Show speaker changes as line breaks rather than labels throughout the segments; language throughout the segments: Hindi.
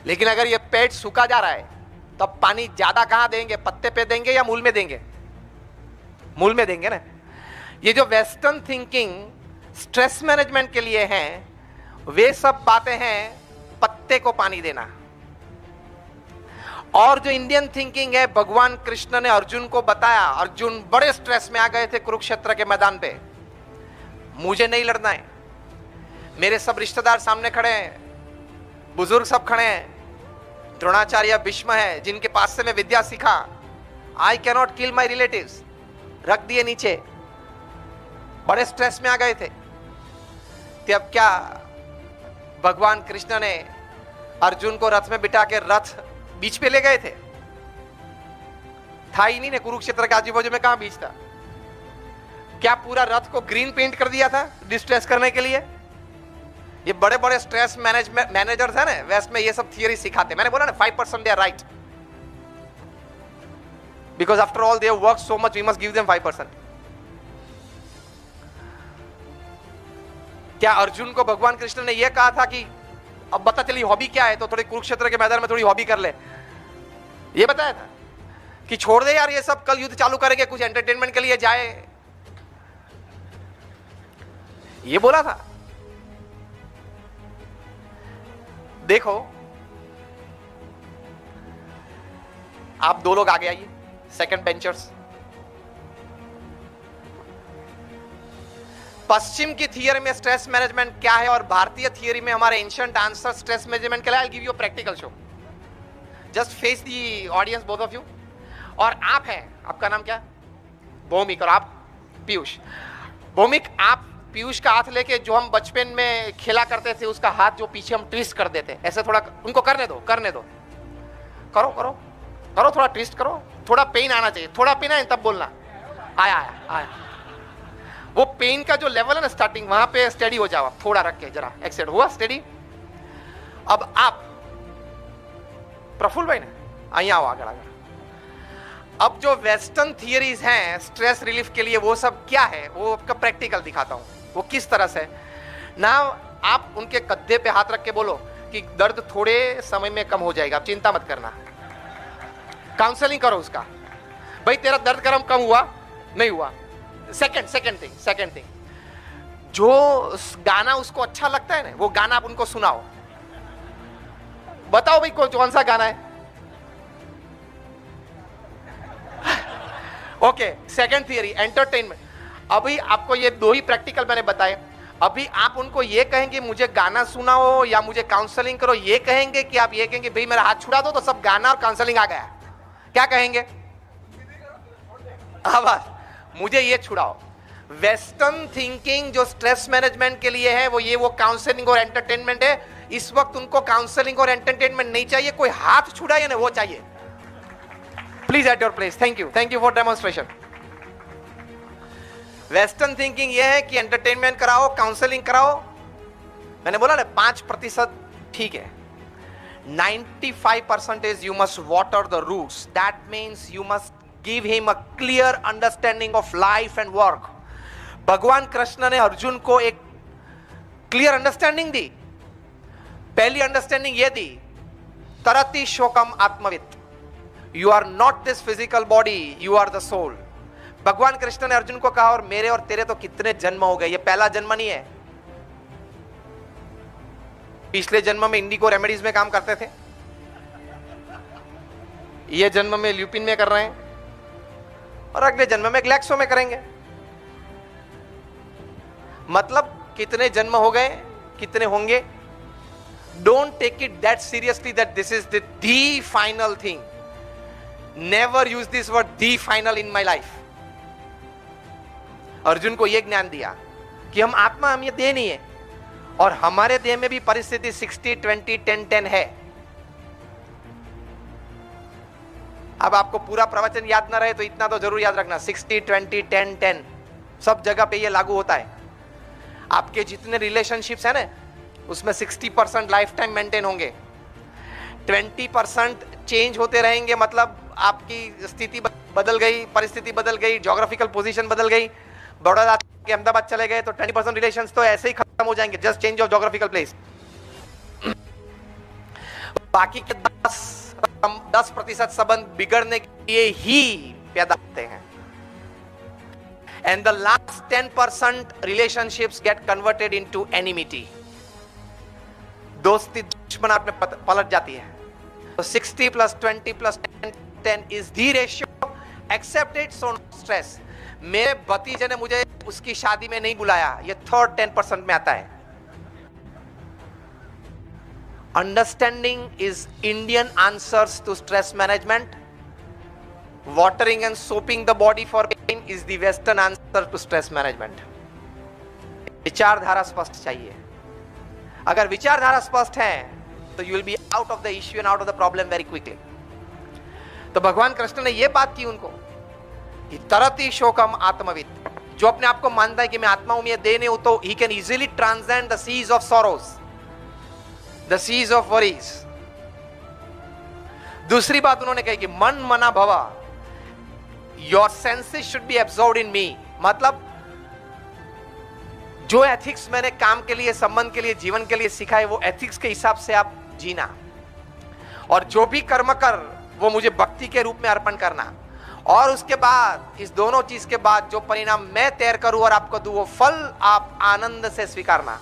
लेकिन अगर ये पेड़ सूखा जा रहा है तब पानी ज्यादा कहां देंगे, पत्ते पे देंगे या मूल में देंगे? मूल में देंगे ना। ये जो वेस्टर्न थिंकिंग स्ट्रेस मैनेजमेंट के लिए है, वे सब बातें हैं पत्ते को पानी देना। और जो इंडियन थिंकिंग है, भगवान कृष्ण ने अर्जुन को बताया, अर्जुन बड़े स्ट्रेस में आ गए थे कुरुक्षेत्र के मैदान पे, मुझे नहीं लड़ना है, मेरे सब रिश्तेदार सामने खड़े हैं, बुजुर्ग सब खड़े हैं, द्रोणाचार्य भीष्म है जिनके पास से मैं विद्या सीखा, I can not kill my relatives, रख दिए नीचे, बड़े स्ट्रेस में आ गए थे। तब क्या भगवान कृष्ण ने अर्जुन को रथ में बिठा के रथ बीच पे ले गए थे? था ही नहीं, कुरुक्षेत्र के आजू बाजू में कहां बीच था? क्या पूरा रथ को ग्रीन पेंट कर दिया था डिस्ट्रेस करने के लिए? ये बड़े बड़े स्ट्रेस मैनेजर्स है ना वेस्ट में, ये सब थियरी सिखाते। मैंने बोला ना 5% they are right, because after all they work so much, we must give them 5%। क्या अर्जुन को भगवान कृष्ण ने यह कहा था कि अब बता चली हॉबी क्या है, तो थोड़ी कुरुक्षेत्र के मैदान में थोड़ी हॉबी कर ले, ये बताया था कि छोड़ दे यार ये सब, कल युद्ध चालू करेंगे, कुछ एंटरटेनमेंट के लिए जाए, ये बोला था? देखो आप दो लोग आगे आइए, सेकंड बेंचर्स। पश्चिम की थियरी में स्ट्रेस मैनेजमेंट क्या है और भारतीय थियरी में हमारे एंशिएंट आंसर स्ट्रेस मैनेजमेंट के लिए, I give you practical show, just face the audience both of you. और आप हैं, आपका नाम क्या? भौमिक, और आप पीयूष। भौमिक, आप पीयूष का हाथ लेके जो हम बचपन में खेला करते थे, उसका हाथ जो पीछे हम ट्विस्ट कर देते, ऐसे थोड़ा उनको करने दो, करने दो, करो करो करो, थोड़ा ट्विस्ट करो, थोड़ा पेन आना चाहिए, थोड़ा पेन आए तब बोलना आया आया आया। वो पेन का जो लेवल है ना स्टार्टिंग, वहां पे स्टेडी हो जाओ, थोड़ा रख के जरा एक्सेट हुआ, स्टेडी। अब आप प्रफुल्ल भाई ने आइए आओ आगे आगे। अब जो वेस्टर्न थियरीज हैं स्ट्रेस रिलीफ के लिए, वो सब क्या है, वो आपका प्रैक्टिकल दिखाता हूं, वो किस तरह से ना। आप उनके कंधे पे हाथ रख के बोलो कि दर्द थोड़े समय में कम हो जाएगा, आप चिंता मत करना। काउंसलिंग करो उसका, भाई तेरा दर्द कम हुआ नहीं हुआ। सेकंड थिंग, जो गाना उसको अच्छा लगता है ना, वो गाना आप उनको सुनाओ, बताओ भाई कौन सा गाना है। Okay, second theory entertainment. अभी आपको ये दो ही प्रैक्टिकल मैंने बताए, अभी आप उनको ये कहेंगे मुझे गाना सुनाओ या मुझे काउंसलिंग करो, ये कहेंगे कि आप ये कहेंगे भाई मेरा हाथ छुड़ा दो, तो सब गाना और काउंसलिंग आ गया? क्या कहेंगे? आवाज मुझे ये छुड़ाओ। वेस्टर्न थिंकिंग जो स्ट्रेस मैनेजमेंट के लिए है, वो काउंसलिंग और एंटरटेनमेंट है। इस वक्त उनको काउंसलिंग और एंटरटेनमेंट नहीं चाहिए, कोई हाथ छुड़ाए ना वो चाहिए। Please at your place, thank you for demonstration. Western thinking ये है कि एंटरटेनमेंट कराओ, काउंसलिंग कराओ। मैंने बोला ना 5% ठीक है, 95% you must water the roots, that means you must give him a clear understanding of life and work। भगवान कृष्ण ने अर्जुन को एक क्लियर अंडरस्टैंडिंग दी। पहली अंडरस्टैंडिंग ये दी, तरति शोकम आत्मवित्, you are not this physical body, you are the soul. भगवान कृष्ण ने अर्जुन को कहा और मेरे और तेरे तो कितने जन्म हो गए, ये पहला जन्म नहीं है। पिछले जन्म में इंडिको रेमेडीज में काम करते थे, ये जन्म में ल्यूपिन में कर रहे हैं, और अगले जन्म में ग्लैक्सो में करेंगे। मतलब कितने जन्म हो गए, कितने होंगे। Don't take it that seriously that this is the final thing. Never use this word the final in my life. Arjun को यह ज्ञान दिया कि हम आत्मा, हम ये देह नहीं है, और हमारे देह में भी परिस्थिति 60-20-10-10 है। अब आपको पूरा प्रवचन याद ना रहे तो इतना तो जरूर याद रखना, 60-20-10-10 सब जगह पे ये लागू होता है। आपके जितने रिलेशनशिप्स है ना, उसमें 60% लाइफ टाइम मेंटेन होंगे, 20% चेंज होते रहेंगे। मतलब आपकी स्थिति बदल गई, परिस्थिति बदल गई, ज्योग्राफिकल पोजीशन बदल गई, बड़ौदा के अहमदाबाद चले गए तो 20% रिलेशंस तो ऐसे ही खत्म हो जाएंगे, just change of geographical place. बाकी के 10% संबंध बिगड़ने के लिए ही पैदा होते हैं। And the last 10% relationships get converted into enmity. दोस्ती दुश्मनाहट में पलट जाती है। तो 60 + 20 + 10 is the ratio. Accept it, so no stress. मेरे भतीजे ने मुझे उसकी शादी में नहीं बुलाया, ये थर्ड 10% में आता है। Understanding is Indian answers to stress management. Watering and soaping the body for pain is the Western answer to stress management. विचारधारा स्पष्ट चाहिए। अगर विचारधारा स्पष्ट है तो you will be out of the issue and out of the problem very quickly. तो भगवान कृष्ण ने यह बात की उनको कि तरति शोकम आत्मविद, जो अपने आप को मानता है कि मैं आत्मा हूं, मैं देह नहीं हूं, तो he can easily transcend the seas of sorrows, the seas of worries. दूसरी बात उन्होंने कही कि मन मना भवा, your senses should be absorbed in me. मतलब जो एथिक्स मैंने काम के लिए, संबंध के लिए, जीवन के लिए सीखा है, वो एथिक्स के हिसाब से आप जीना, और जो भी कर्म कर वो मुझे भक्ति के रूप में अर्पण करना, और उसके बाद इस दोनों चीज के बाद जो परिणाम मैं तैयार करूं और आपको दूं, वो फल आप आनंद से स्वीकारना।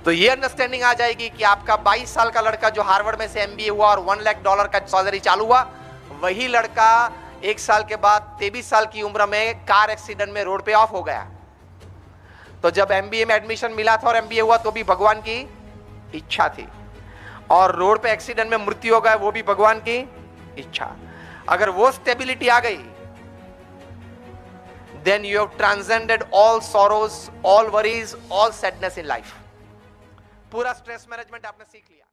तो ये अंडरस्टैंडिंग आ जाएगी कि आपका 22 साल का लड़का जो हार्वर्ड में से एमबीए हुआ और $1 लाख का सैलरी चालू हुआ, वही लड़का 1 साल के बाद 23 साल की उम्र में कार एक्सीडेंट में रोड पे ऑफ हो गया। तो जब एमबीए में एडमिशन मिला था और एमबीए हुआ तो भी भगवान की इच्छा थी, और रोड पे एक्सीडेंट में मृत्यु हो गया, वो भी भगवान की इच्छा। अगर वो स्टेबिलिटी आ गई, then you have transcended all sorrows, all worries, all sadness in life. पूरा स्ट्रेस मैनेजमेंट आपने सीख लिया।